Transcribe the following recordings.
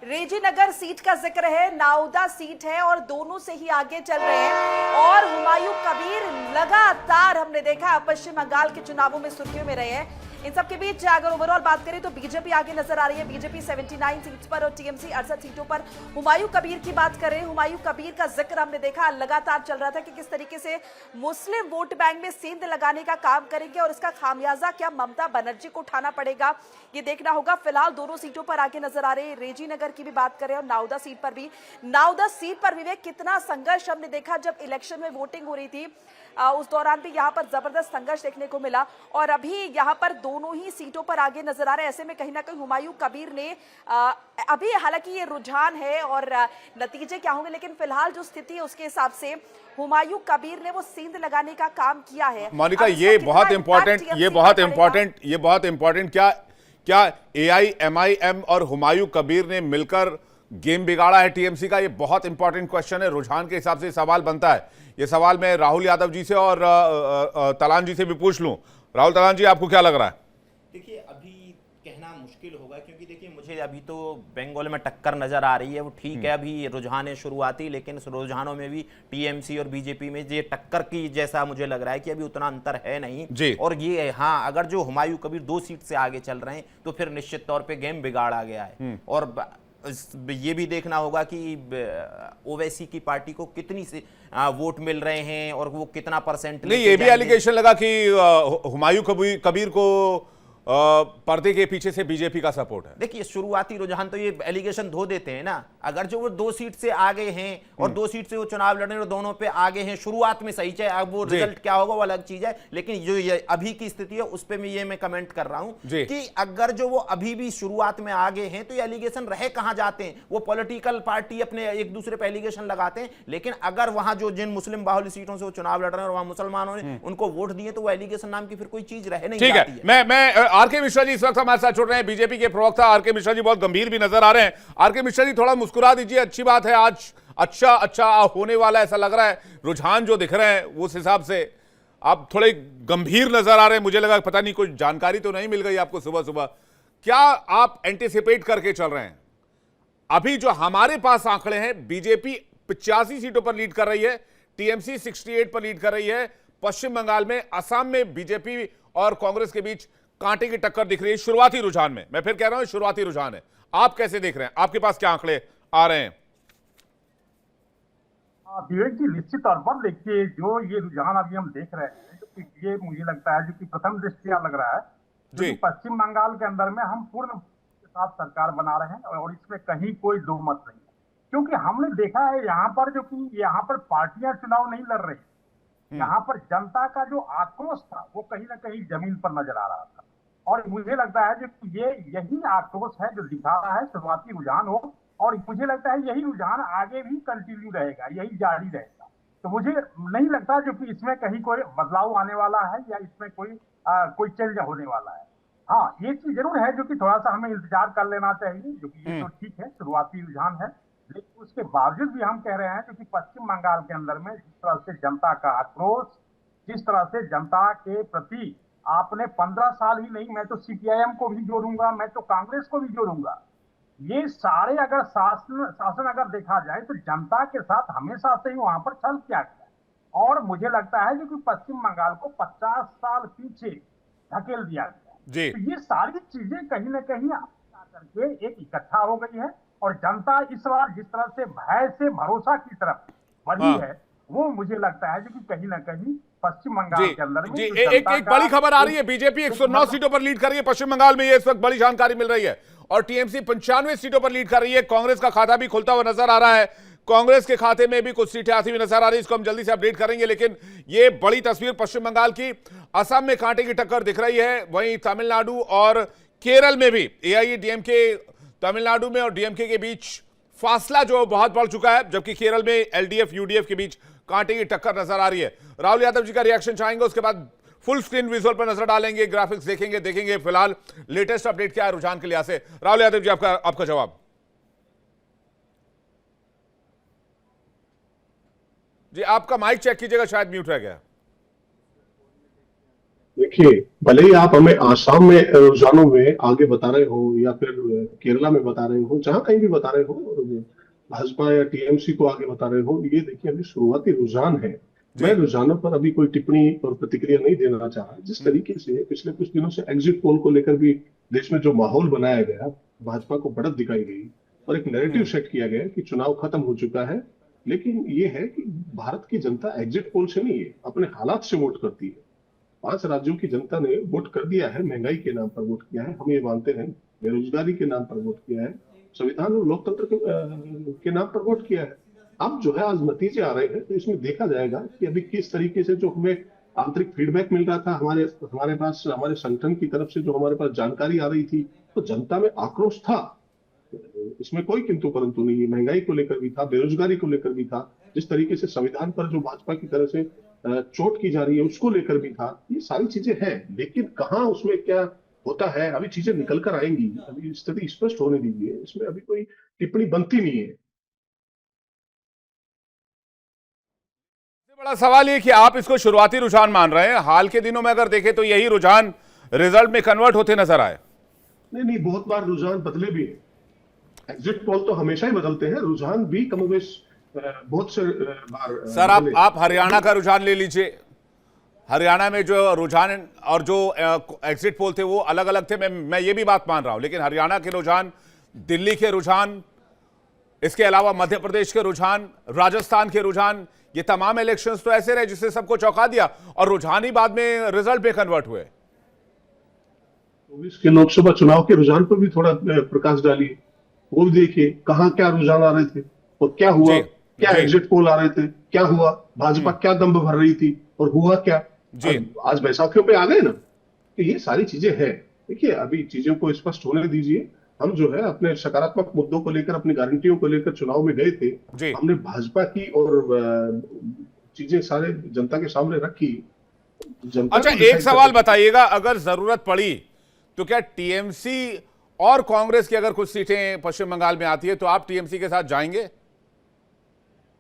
रेजी नगर seat का जिक्र है, नाउदा सीट है और दोनों से ही आगे चल रहे हैं। और हुमायूं कबीर लगातार हमने देखा पश्चिम बंगाल के चुनावों में सुर्खियों में रहे हैं। इन सब के बीच अगर ओवरऑल बात करें तो बीजेपी आगे नजर आ रही है। बीजेपी 79 सीट्स पर और टीएमसी 68 सीटों पर। हुमायूं कबीर की बात करें, हुमायूं कबीर का जिक्र हमने देखा लगातार चल रहा था कि किस तरीके से मुस्लिम वोट बैंक में सेंध लगाने का काम करेंगे और इसका खामियाजा क्या ममता बनर्जी को उठाना पड़ेगा, ये देखना होगा। फिलहाल दोनों सीटों पर आगे नजर आ रहे हैं। रेजी नगर की भी बात करें और नाउदा सीट पर भी। नाउदा सीट पर विवेक कितना संघर्ष हमने देखा जब इलेक्शन में वोटिंग हो रही थी, उस दौरान भी यहाँ पर जबरदस्त संघर्ष देखने को मिला। और अभी यहाँ पर दोनों ही सीटों पर आगे नजर आ रहे हैं। ऐसे में कहीं ना कहीं हुमायूं कबीर ने अभी हालांकि ये रुझान है और नतीजे क्या होंगे, लेकिन फिलहाल जो स्थिति है उसके हिसाब से हुमायूं कबीर ने वो सेंध लगाने का काम किया है। मोनिका, ये बहुत इंपॉर्टेंट क्या एआईएमआईएम और हुमायूं कबीर ने मिलकर गेम बिगाड़ा है टीएमसी का? ये बहुत इंपॉर्टेंट क्वेश्चन है। रुझान के हिसाब से सवाल बनता है। ये सवाल मैं राहुल यादव जी से और तलान जी से भी पूछ लूं। राहुल, तलान जी, आपको क्या लग रहा है? देखिए, अभी कहना मुश्किल होगा क्योंकि देखिए मुझे अभी तो बंगाल में टक्कर नजर आ रही है। वो ठीक है, अभी रुझान है शुरुआती, लेकिन उस रुझानों में भी टीएमसी और बीजेपी में ये टक्कर की जैसा मुझे लग रहा है कि अभी उतना अंतर है नहीं। और ये हाँ, अगर जो हुमायूं कबीर 2 सीट से आगे चल रहे हैं तो फिर निश्चित तौर पर गेम बिगाड़ा गया है। और ये भी देखना होगा कि ओवैसी की पार्टी को कितनी से वोट मिल रहे हैं और वो कितना परसेंट। नहीं, ये भी एलिगेशन लगा कि हुमायूं कबीर को पर्दे के पीछे से बीजेपी का सपोर्ट है। देखिए, शुरुआती रुझान तो ये एलिगेशन धो देते हैं ना। अगर जो वो 2 सीट से आगे हैं और 2 सीट से वो चुनाव लड़ रहे हैं और दोनों पे आगे हैं शुरुआत में, सही है। अब वो रिजल्ट क्या होगा वो अलग चीज है, लेकिन जो ये अभी की स्थिति है उस पे मैं कमेंट कर रहा हूं कि अगर जो वो अभी भी शुरुआत में आगे हैं तो ये एलिगेशन रहे कहां जाते हैं। वो पॉलिटिकल पार्टी अपने एक दूसरे पे एलिगेशन लगाते हैं, लेकिन अगर वहां जो जिन मुस्लिम बाहुल्य सीटों से वो चुनाव लड़ रहे हैं और वहां मुसलमानों ने उनको वोट दिए तो वो एलिगेशन नाम की फिर कोई चीज रहे नहीं जाती है। मैं आरके मिश्रा जी इस वक्त हमारे साथ जुड़ रहे हैं। बीजेपी के प्रवक्ता आरके मिश्रा जी बहुत गंभीर भी नजर आ रहे हैं। आरके मिश्रा जी, थोड़ा मुस्कुरा दीजिए, अच्छी बात है। आज अच्छा होने वाला ऐसा लग रहा है। रुझान जो दिख रहे हैं उस हिसाब से आप थोड़े गंभीर नजर आ रहे हैं। मुझे लगा पता नहीं कोई जानकारी तो नहीं मिल गई आपको सुबह सुबह। क्या आप एंटिसिपेट करके चल रहे हैं? अभी जो हमारे पास आंकड़े हैं, बीजेपी 85 सीटों पर लीड कर रही है, टीएमसी 68 पर लीड कर रही है। पश्चिम बंगाल में, असम में बीजेपी और कांग्रेस के बीच कांटे की टक्कर दिख रही है शुरुआती रुझान में। मैं फिर कह रहा हूं शुरुआती रुझान है। आप कैसे देख रहे हैं? आपके पास क्या आंकड़े आ रहे हैं? विवेक जी, निश्चित तौर पर देखिए, जो ये रुझान अभी हम देख रहे हैं, जो ये मुझे लगता है जो कि प्रथम दृष्टया लग रहा है कि पश्चिम बंगाल के अंदर में हम पूर्ण के साथ सरकार बना रहे हैं और इसमें कहीं कोई दो मत नहीं है। क्योंकि हमने देखा है यहाँ पर जो कि यहाँ पर पार्टियां चुनाव नहीं लड़ रही, यहाँ पर जनता का जो आक्रोश था वो कहीं ना कहीं जमीन पर नजर आ रहा था। और मुझे लगता है जो ये यही आक्रोश है जो दिखा रहा है शुरुआती रुझान हो, और मुझे लगता है यही रुझान आगे भी कंटिन्यू रहेगा, यही जारी रहेगा। तो मुझे नहीं लगता जो कि इसमें कहीं कोई बदलाव आने वाला है या इसमें कोई चेंज होने वाला है। हाँ, ये चीज जरूर है जो कि थोड़ा सा हमें इंतजार कर लेना चाहिए, जो कि ये तो ठीक है, शुरुआती रुझान है। लेकिन उसके बावजूद भी हम कह रहे हैं क्योंकि पश्चिम बंगाल के अंदर में जिस तरह से जनता का आक्रोश, जिस तरह से जनता के प्रति आपने 15 साल ही नहीं, मैं तो सीपीआईएम को भी जोड़ूंगा, मैं तो कांग्रेस को भी जोड़ूंगा, ये सारे अगर शासन अगर देखा जाए तो जनता के साथ हमेशा से ही वहां पर छल किया गया। और मुझे लगता है जो कि पश्चिम बंगाल को 50 साल पीछे धकेल दिया गया। तो ये सारी चीजें कहीं ना कहीं करके एक इकट्ठा हो गई है और जनता इस बार जिस तरह से भय से भरोसा की तरफ बढ़ी है, वो मुझे लगता है कि कहीं ना कहीं पश्चिम बंगाल के अंदर में एक बड़ी खबर आ रही है। बीजेपी 109 सीटों पर लीड कर रही है पश्चिम बंगाल में, ये इस वक्त बड़ी जानकारी मिल रही है। और टीएमसी 95 सीटों पर लीड कर रही है। कांग्रेस का खाता भी खुलता हुआ नजर आ रहा है। कांग्रेस के खाते में भी कुछ सीटें आती हुई नजर आ रही है, इसको हम जल्दी से अपडेट करेंगे। लेकिन ये बड़ी तस्वीर पश्चिम बंगाल की। असम में कांटे की टक्कर दिख रही है, वहीं तमिलनाडु और केरल में भी एआईएडीएमके, तमिलनाडु में और डीएमके के बीच फासला जो बहुत बढ़ चुका है, जबकि केरल में एलडीएफ यूडीएफ के बीच कांटे की टक्कर नजर आ रही है। राहुल यादव जी का रिएक्शन चाहेंगे, उसके बाद फुल स्क्रीन विजुअल पर नजर डालेंगे, ग्राफिक्स देखेंगे फिलहाल लेटेस्ट अपडेट क्या है रुझान के लिहाज से। राहुल यादव जी, आपका जवाब जी। आपका माइक चेक कीजिएगा, शायद म्यूट रह गया। देखिए, भले ही आप हमें आसाम में रुझानों में आगे बता रहे हो या फिर केरला में बता रहे हो, जहां कहीं भी बता रहे हो, भाजपा या टीएमसी को आगे बता रहे हो, ये देखिए अभी शुरुआती रुझान है। मैं रुझानों पर अभी कोई टिप्पणी और प्रतिक्रिया नहीं देना चाह रहा। जिस तरीके से पिछले कुछ दिनों से एग्जिट पोल को लेकर भी देश में जो माहौल बनाया गया, भाजपा को बढ़त दिखाई गई और एक नैरेटिव सेट किया गया कि चुनाव खत्म हो चुका है, लेकिन ये है कि भारत की जनता एग्जिट पोल से नहीं है, अपने हालात से वोट करती है। 5 राज्यों की जनता ने वोट कर दिया है, महंगाई के नाम पर वोट किया है, हम ये मानते हैं, बेरोजगारी के नाम पर वोट किया है, संविधान और लोकतंत्र के नाम पर वोट किया है। अब जो है आज नतीजे आ रहे हैं, तो इसमें देखा जाएगा कि अभी किस तरीके से जो हमें आंतरिक फीडबैक मिल रहा था, हमारे पास हमारे संगठन की तरफ से जो हमारे पास जानकारी आ रही थी, तो जनता में आक्रोश था, इसमें कोई किंतु परंतु नहीं है। महंगाई को लेकर भी था, बेरोजगारी को लेकर भी था, जिस तरीके से संविधान पर जो भाजपा की तरफ से चोट की जा रही है उसको लेकर भी था। ये सारी चीजें हैं, लेकिन कहाँ उसमें क्या होता है अभी चीजें निकल कर आएंगी, अभी स्थिति स्पष्ट होने दीजिए, इसमें अभी कोई टिप्पणी बनती नहीं है। बड़ा सवाल ये कि आप इसको शुरुआती रुझान मान रहे हैं, हाल के दिनों में अगर देखें तो यही रुझान रिजल्ट में कन्वर्ट होते नजर आए। नहीं, बहुत बार रुझान बदले भी है। एग्जिट पोल तो हमेशा ही बदलते हैं, रुझान भी कमोबेश बहुत से बार। सर आप हरियाणा का रुझान ले लीजिए, हरियाणा में जो रुझान और जो एग्जिट पोल थे वो अलग अलग थे, मैं ये भी बात मान रहा हूं, लेकिन हरियाणा के रुझान, दिल्ली के रुझान, इसके अलावा मध्य प्रदेश के रुझान, राजस्थान के रुझान, ये तमाम इलेक्शंस तो ऐसे रहे जिससे सबको चौंका दिया और रुझान ही बाद में रिजल्ट में कन्वर्ट हुए। 24 के लोकसभा चुनाव के रुझान पर भी थोड़ा प्रकाश डालिए, वो भी देखिए कहाँ क्या रुझान आ रहे थे और क्या हुआ, क्या एग्जिट पोल आ रहे थे, क्या हुआ, भाजपा क्या दम्भ भर रही थी और हुआ क्या। आज बैसाखियों पे आ गए ना, तो ये सारी चीजें हैं। देखिए अभी चीजों को स्पष्ट होने दीजिए। हम जो है अपने सकारात्मक मुद्दों को लेकर, अपनी गारंटियों को लेकर चुनाव में गए थे, हमने भाजपा की और चीजें सारे जनता के सामने रखी। अच्छा, एक सवाल बताइएगा, अगर जरूरत पड़ी तो क्या टीएमसी और कांग्रेस की अगर कुछ सीटें पश्चिम बंगाल में आती है तो आप टीएमसी के साथ जाएंगे?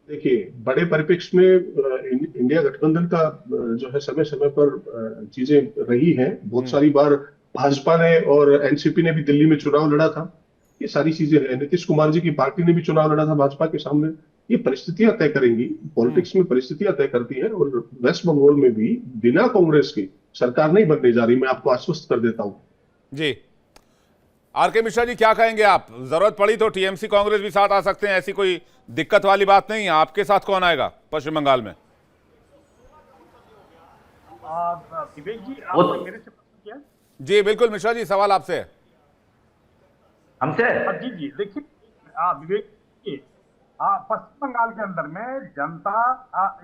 देखिए बड़े परिप्रेक्ष्य में इंडिया गठबंधन का जो है समय समय पर चीजें रही हैं। बहुत सारी बार भाजपा ने और एनसीपी ने भी दिल्ली में चुनाव लड़ा था, ये सारी चीजें हैं। नीतीश कुमार जी की पार्टी ने भी चुनाव लड़ा था भाजपा के सामने। ये परिस्थितियां तय करेंगी, पॉलिटिक्स में परिस्थितियां तय करती है, और वेस्ट बंगाल में भी बिना कांग्रेस की सरकार नहीं बनने जा रही, मैं आपको आश्वस्त कर देता हूं। जी, आरके मिश्रा जी क्या कहेंगे आप? जरूरत पड़ी तो टीएमसी कांग्रेस भी साथ आ सकते हैं, ऐसी कोई दिक्कत वाली बात नहीं है। आपके साथ कौन आएगा पश्चिम बंगाल में? विवेक जी, आपने मेरे से प्रश्न किया? जी बिल्कुल मिश्रा जी, सवाल आपसे है। हमसे? जी देखिए विवेक जी, पश्चिम बंगाल के अंदर में जनता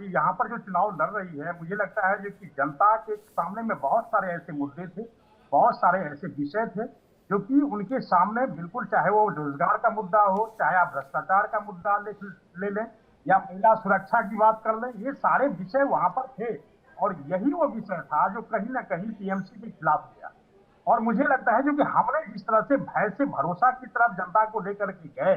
यहाँ पर जो चुनाव लड़ रही है, मुझे लगता है जो कि जनता के सामने में बहुत सारे ऐसे मुद्दे थे, बहुत सारे ऐसे विषय थे जो कि उनके सामने बिल्कुल, चाहे वो रोजगार का मुद्दा हो, चाहे आप भ्रष्टाचार का मुद्दा ले लें या महिला सुरक्षा की बात कर लें, ये सारे विषय वहां पर थे और यही वो विषय था जो कहीं ना कहीं टीएमसी के खिलाफ गया। और मुझे लगता है जो कि हमने जिस तरह से भय से भरोसा की तरफ जनता को लेकर के गए,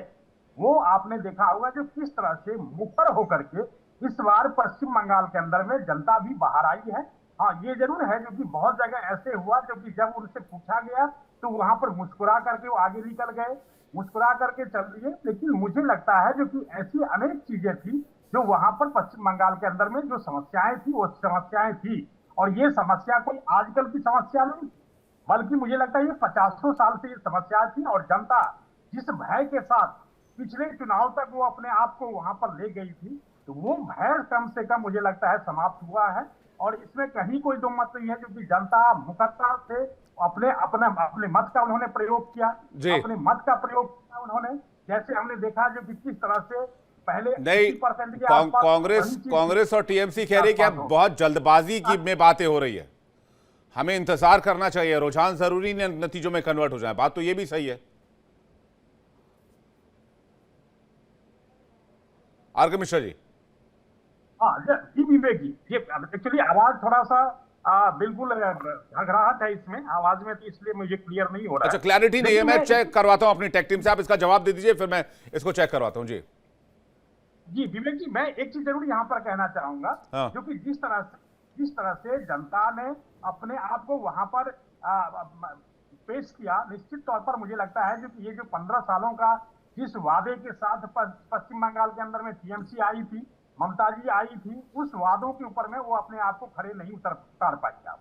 वो आपने देखा होगा जो किस तरह से मुखर होकर के इस बार पश्चिम बंगाल के अंदर में जनता भी बाहर आई है। हाँ, ये जरूर है जो कि बहुत जगह ऐसे हुआ जो कि जब उनसे पूछा गया तो वहां पर मुस्कुरा करके वो आगे निकल गए, मुस्कुरा करके चल दिए। लेकिन मुझे लगता है जो कि ऐसी अनेक चीजें थी जो वहां पर पश्चिम बंगाल के अंदर में जो समस्याएं थी, वो समस्याएं थी, और ये समस्या कोई आजकल की समस्या नहीं, बल्कि मुझे लगता है ये 50 साल से ये समस्या थी। और जनता जिस भय के साथ पिछले चुनाव तक वो अपने आप को वहां पर ले गई थी, तो वो भय कम से कम मुझे लगता है समाप्त हुआ है। और इसमें कहीं कोई दो मत नहीं है, क्योंकि जनता मुकद्दर से अपने मत का उन्होंने प्रयोग किया, अपने मत का प्रयोग किया उन्होंने। जैसे हमने देखा जो कि किस तरह से पहले नहीं, कांग्रेस और टीएमसी कह रही है कि अब बहुत जल्दबाजी की में बातें हो रही है, हमें इंतजार करना चाहिए, रुझान जरूरी नतीजों में कन्वर्ट हो जाए। बात तो ये भी सही है। आरके मिश्रा जी। जी विवेक जी, ये एक्चुअली आवाज थोड़ा सा बिल्कुल घबराहट है इसमें आवाज में, तो इसलिए मुझे क्लियर नहीं हो रहा है। अच्छा, क्लैरिटी नहीं है, मैं चेक करवाता हूं अपनी टेक टीम से, आप इसका जवाब दे दीजिए, फिर मैं इसको चेक करवाता हूं। जी विवेक जी, मैं एक चीज जरूर यहाँ पर कहना चाहूंगा, जो कि जिस तरह से जिस तरह से जनता ने अपने आप को वहां पर पेश किया, निश्चित तौर पर मुझे लगता है जो कि ये जो 15 सालों का जिस वादे के साथ पश्चिम बंगाल के अंदर में टीएमसी आई थी, ममता जी आई थी, उस वादों के ऊपर में वो अपने आप को खड़े नहीं उतार पाई आप।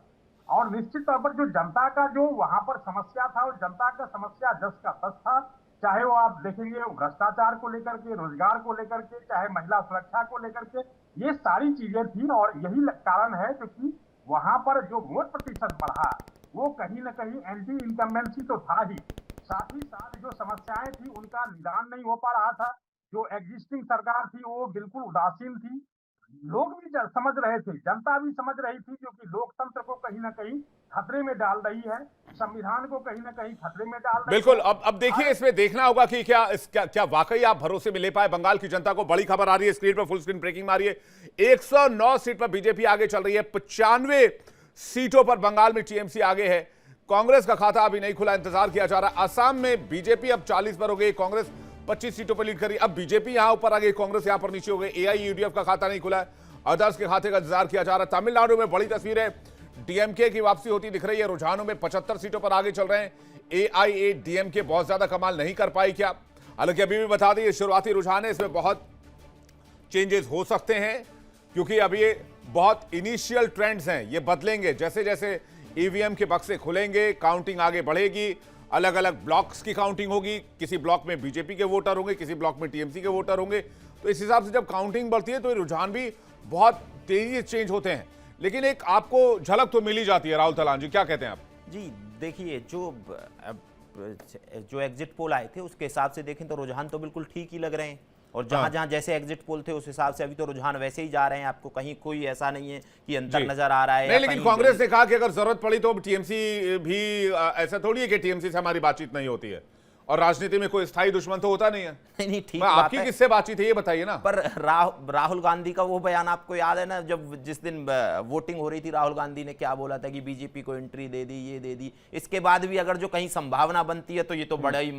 और निश्चित तौर पर जो जनता का जो वहां पर समस्या था, और जनता का समस्या 10 का 10 था, चाहे वो आप देखेंगे भ्रष्टाचार को लेकर के, रोजगार को लेकर के, चाहे महिला सुरक्षा को लेकर के, ये सारी चीजें थी। और यही कारण है क्योंकि वहां पर जो वोट प्रतिशत बढ़ा वो कहीं ना कहीं एंटी इनकम्बेंसी तो था ही, साथ ही साथ जो समस्याएं थी उनका निदान नहीं हो पा रहा था। जो एग्जिस्टिंग सरकार थी वो बिल्कुल उदासीन थी। लोग भी समझ रहे थे, जनता भी समझ रही थी, जो कि लोकतंत्र को कहीं ना कहीं खतरे में डाल रही है, संविधान को कहीं ना कहीं खतरे में डाल रही है। बिल्कुल। अब देखिए, इसमें देखना होगा कि क्या वाकई आप भरोसे में ले पाए बंगाल की जनता को। बड़ी खबर आ रही है स्क्रीन पर, फुल स्क्रीन ब्रेकिंग मारी है। 109 सीट पर बीजेपी आगे चल रही है, 95 सीटों पर बंगाल में टीएमसी आगे है। कांग्रेस का खाता अभी नहीं खुला, इंतजार किया जा रहा है। असम में बीजेपी अब 40 पर हो गई, कांग्रेस 25 सीटों पर लीड करी। अब बीजेपी यहां ऊपर आ गई, कांग्रेस यहां पर नीचे हो गई। एआईयूडीएफ का खाता नहीं खुला है, अदर्स के खाते का इंतजार किया जा रहा है। तमिलनाडु में बड़ी तस्वीर है, डीएमके की वापसी होती दिख रही है। रुझानों में 75 सीटों पर आगे चल रहे हैं। एआईएडीएमके बहुत ज्यादा कमाल नहीं कर पाई क्या? हालांकि अभी भी बता दें, ये शुरुआती रुझान है, इसमें बहुत चेंजेस हो सकते हैं क्योंकि अब ये बहुत इनिशियल ट्रेंड्स हैं, ये बदलेंगे। जैसे जैसे ईवीएम के बक्से खुलेंगे, काउंटिंग आगे बढ़ेगी, अलग अलग ब्लॉक्स की काउंटिंग होगी। किसी ब्लॉक में बीजेपी के वोटर होंगे, किसी ब्लॉक में टीएमसी के वोटर होंगे। तो इस हिसाब से जब काउंटिंग बढ़ती है तो ये रुझान भी बहुत तेजी से चेंज होते हैं। लेकिन एक आपको झलक तो मिल ही जाती है। राहुल तलान जी, क्या कहते हैं आप? जी देखिए, जो एग्जिट पोल आए थे उसके हिसाब से देखें तो रुझान तो बिल्कुल ठीक ही लग रहे हैं। और जहां जहां जैसे एग्जिट पोल थे उस हिसाब से अभी तो रुझान वैसे ही जा रहे हैं। आपको कहीं कोई ऐसा नहीं है कि अंतर नजर आ रहा है। नहीं, लेकिन कांग्रेस ने कहा कि अगर जरूरत पड़ी तो टीएमसी भी, ऐसा थोड़ी है कि टीएमसी से हमारी बातचीत नहीं होती है। और राजनीति में कोई स्थायी दुश्मन तो होता नहीं है। नहीं, ठीक बात आपकी है। किससे बातचीत है ये बताइए ना। पर राहुल गांधी का वो बयान आपको याद है ना, जब जिस दिन वोटिंग हो रही थी, राहुल गांधी ने क्या बोला था कि बीजेपी को एंट्री दे दी, ये दे दी। इसके बाद भी अगर जो कहीं संभावना बनती है तो ये तो बड़ा ही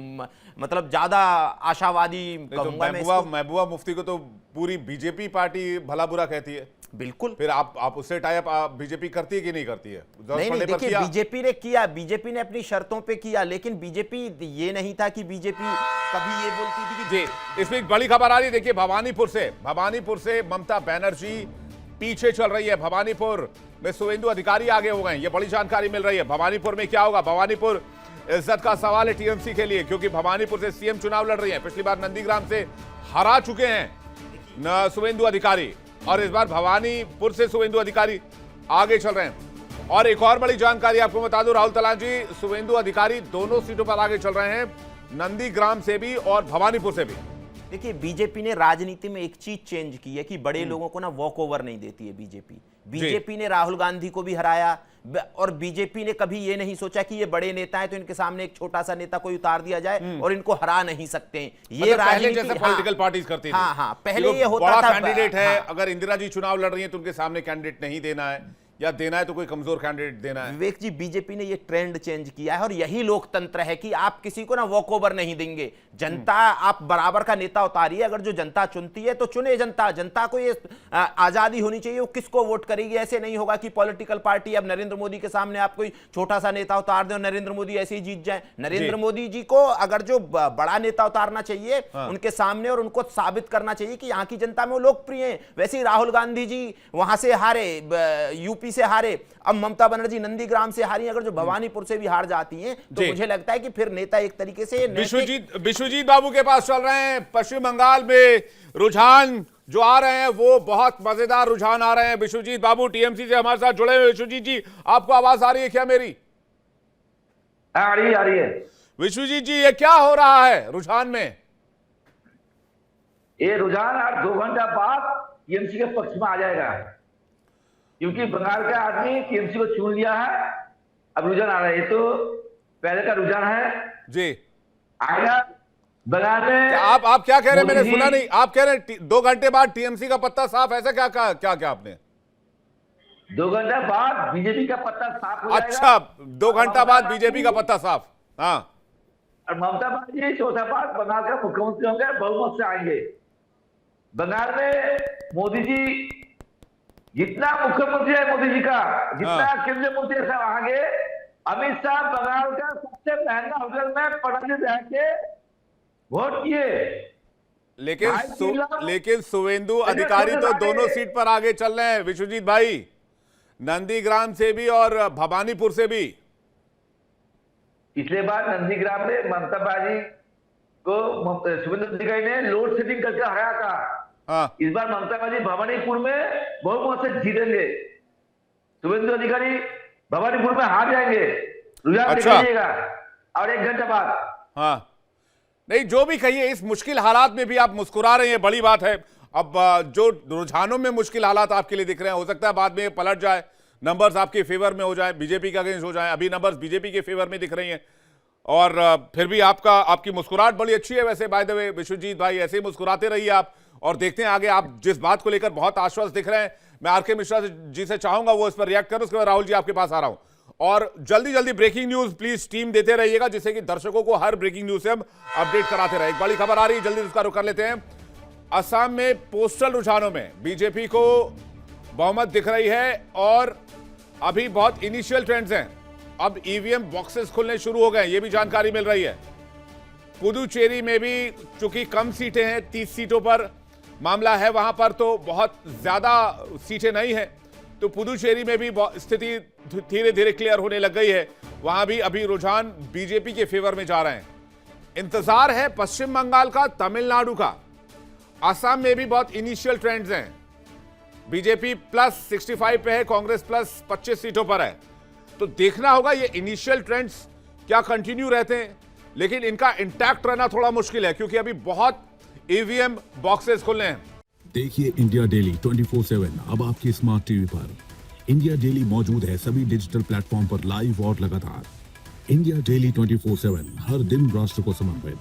मतलब ज्यादा आशावादी कहूंगा मैं। महबूबा मुफ्ती को तो पूरी बीजेपी पार्टी भला बुरा कहती है। बिल्कुल। फिर आप उससे टाई अप बीजेपी करती है कि नहीं करती है? नहीं, देखिए, बीजेपी ने किया, बीजेपी ने अपनी शर्तों पे किया, लेकिन बीजेपी ये नहीं था कि बीजेपी कभी ये बोलती थी कि जी। इसमें बड़ी खबर आ रही है, देखिए भवानीपुर से ममता बनर्जी पीछे चल रही है। भवानीपुर में शुवेंदु अधिकारी आगे हो गए, ये बड़ी जानकारी मिल रही है। भवानीपुर में क्या होगा? भवानीपुर इज्जत का सवाल है टीएमसी के लिए, क्योंकि भवानीपुर से सीएम चुनाव लड़ रही है। पिछली बार नंदीग्राम से हरा चुके हैं शुवेंदु अधिकारी, और इस बार भवानीपुर से शुवेंदु अधिकारी आगे चल रहे हैं। और एक और बड़ी जानकारी आपको बता दूं राहुल तलान जी, शुवेंदु अधिकारी दोनों सीटों पर आगे चल रहे हैं, नंदीग्राम से भी और भवानीपुर से भी। देखिए, बीजेपी ने राजनीति में एक चीज चेंज की है कि बड़े लोगों को ना वॉक ओवर नहीं देती है बीजेपी ने राहुल गांधी को भी हराया, और बीजेपी ने कभी ये नहीं सोचा कि ये बड़े नेता हैं तो इनके सामने एक छोटा सा नेता कोई उतार दिया जाए और इनको हरा नहीं सकते हैं। ये राजनीति जैसे पॉलिटिकल पार्टीज करती थी। हाँ, पहले ये होता था। बड़ा कैंडिडेट है, अगर इंदिरा जी चुनाव लड़ रही हैं तो उनके सामने कैंडिडेट नहीं देना है, या देना है तो कोई कमजोर कैंडिडेट देना है। विवेक जी, बीजेपी ने ये ट्रेंड चेंज किया है, और यही लोकतंत्र है कि आप किसी को ना वॉक ओवर नहीं देंगे। जनता, आप बराबर का नेता उतारिए, अगर जो जनता चुनती है तो चुने जनता को ये आजादी होनी चाहिए वो किसको वोट करेगी। ऐसे नहीं होगा कि पॉलिटिकल पार्टी अब नरेंद्र मोदी के सामने आप कोई छोटा सा नेता उतार दें और नरेंद्र मोदी ऐसे ही जीत जाए। नरेंद्र मोदी जी को अगर जो बड़ा नेता उतारना चाहिए उनके सामने, और उनको साबित करना चाहिए कि यहाँ की जनता में वो लोकप्रिय है। वैसे ही राहुल गांधी जी वहां से हारे, यूपी से हारे, अब ममता बनर्जी नंदीग्राम से हारी, अगर जो भवानीपुर से भी हार जाती हैं तो मुझे लगता है कि फिर नेता एक तरीके से विश्वजीत बाबू के पास चल रहे हैं। पश्चिम बंगाल में रुझान जो आ रहे हैं वो बहुत मजेदार रुझान आ रहे हैं। विश्वजीत बाबू टीएमसी से हमारे साथ जुड़े हुए। विश्वजीत जी, आपको आवाज आ रही है क्या मेरी? आ रही है। विश्वजीत जी, ये क्या हो रहा है रुझान में? ये रुझान आज 2 घंटा बाद टीएमसी के पक्ष में आ जाएगा, क्योंकि बंगाल का आदमी टीएमसी को चुन लिया है। अब रुझान आ रहा है, ये तो पहले का रुझान है जी। आएगा बंगाल में। आप क्या कह रहे हैं? मैंने सुना नहीं। आप कह रहे हैं 2 घंटे बाद टीएमसी का पत्ता साफ, ऐसा क्या क्या आपने? 2 घंटा बाद बीजेपी का पत्ता साफ हो जाएगा। अच्छा, 2 घंटा बाद बीजेपी का पत्ता साफ। हाँ, और ममता बनर्जी चौथा बार बंगाल का मुख्यमंत्री होंगे, बहुमत से आएंगे। बंगाल में मोदी जी जितना मुख्यमंत्री है मोदी जी का, जितना केंद्रीय मंत्री है वहां गए, अमित शाह बंगाल का सबसे महंगा होटल में पटाखे रह के वोट किए। लेकिन शुवेंदु अधिकारी तो दोनों सीट पर आगे चल रहे हैं विश्वजीत भाई, नंदीग्राम से भी और भवानीपुर से भी। पिछले बार नंदीग्राम में ममता बाजी को शुवेंदु अधिकारी ने लोड शेडिंग करके हराया था। इस बार ममता बाजी भवानीपुर में बहुमत से जीतेंगे। शुवेंदु अधिकारी भवानीपुर में हार जाएंगे, रुझान देखिएगा। और 1 घंटा बाद। हाँ, नहीं जो भी कहिए, इस मुश्किल हालात में भी आप मुस्कुरा रहे हैं, बड़ी बात है। अब जो रुझानों में मुश्किल हालात आपके लिए दिख रहे हैं, हो सकता है बाद में पलट जाए, नंबर्स आपके फेवर में हो जाए, बीजेपी के अगेंस्ट हो जाए। अभी नंबर्स बीजेपी के फेवर में दिख रही हैं और फिर भी आपकी मुस्कुराहट बड़ी अच्छी है वैसे। बाय द वे विश्वजीत भाई, ऐसे ही मुस्कुराते रहिए आप और देखते हैं आगे। आप जिस बात को लेकर बहुत आश्वस्त दिख रहे हैं, मैं आर.के. मिश्रा जी से चाहूंगा वो इस पर रिएक्ट करें। उसके बाद राहुल जी आपके पास आ रहा हूं। और जल्दी ब्रेकिंग न्यूज प्लीज टीम देते रहिएगा, जिससे कि दर्शकों को हर ब्रेकिंग न्यूज से हम अपडेट कराते रहे। एक बड़ी खबर आ रही है, जल्दी उसका रुख कर लेते हैं। असम में पोस्टल रुझानों में बीजेपी को बहुमत दिख रही है और अभी बहुत इनिशियल ट्रेंड्स हैं। अब ईवीएम बॉक्सेस खुलने शुरू हो गए, ये भी जानकारी मिल रही है। पुदुचेरी में भी चूंकि कम सीटें हैं, 30 सीटों पर मामला है, वहां पर तो बहुत ज्यादा सीटें नहीं है, तो पुदुचेरी में भी स्थिति धीरे धीरे क्लियर होने लग गई है। वहां भी अभी रुझान बीजेपी के फेवर में जा रहे हैं। इंतजार है पश्चिम बंगाल का, तमिलनाडु का। असम में भी बहुत इनिशियल ट्रेंड्स हैं। बीजेपी प्लस 65 पे है, कांग्रेस प्लस 25 सीटों पर है। तो देखना होगा ये इनिशियल ट्रेंड्स क्या कंटिन्यू रहते हैं, लेकिन इनका इंटैक्ट रहना थोड़ा मुश्किल है क्योंकि अभी बहुत ईवीएम बॉक्सेस खुले हैं। देखिए इंडिया डेली 24/7 अब आपकी स्मार्ट टीवी पर। इंडिया डेली मौजूद है सभी डिजिटल प्लेटफॉर्म पर लाइव और लगातार। इंडिया डेली 24/7 हर दिन राष्ट्र को समर्पित।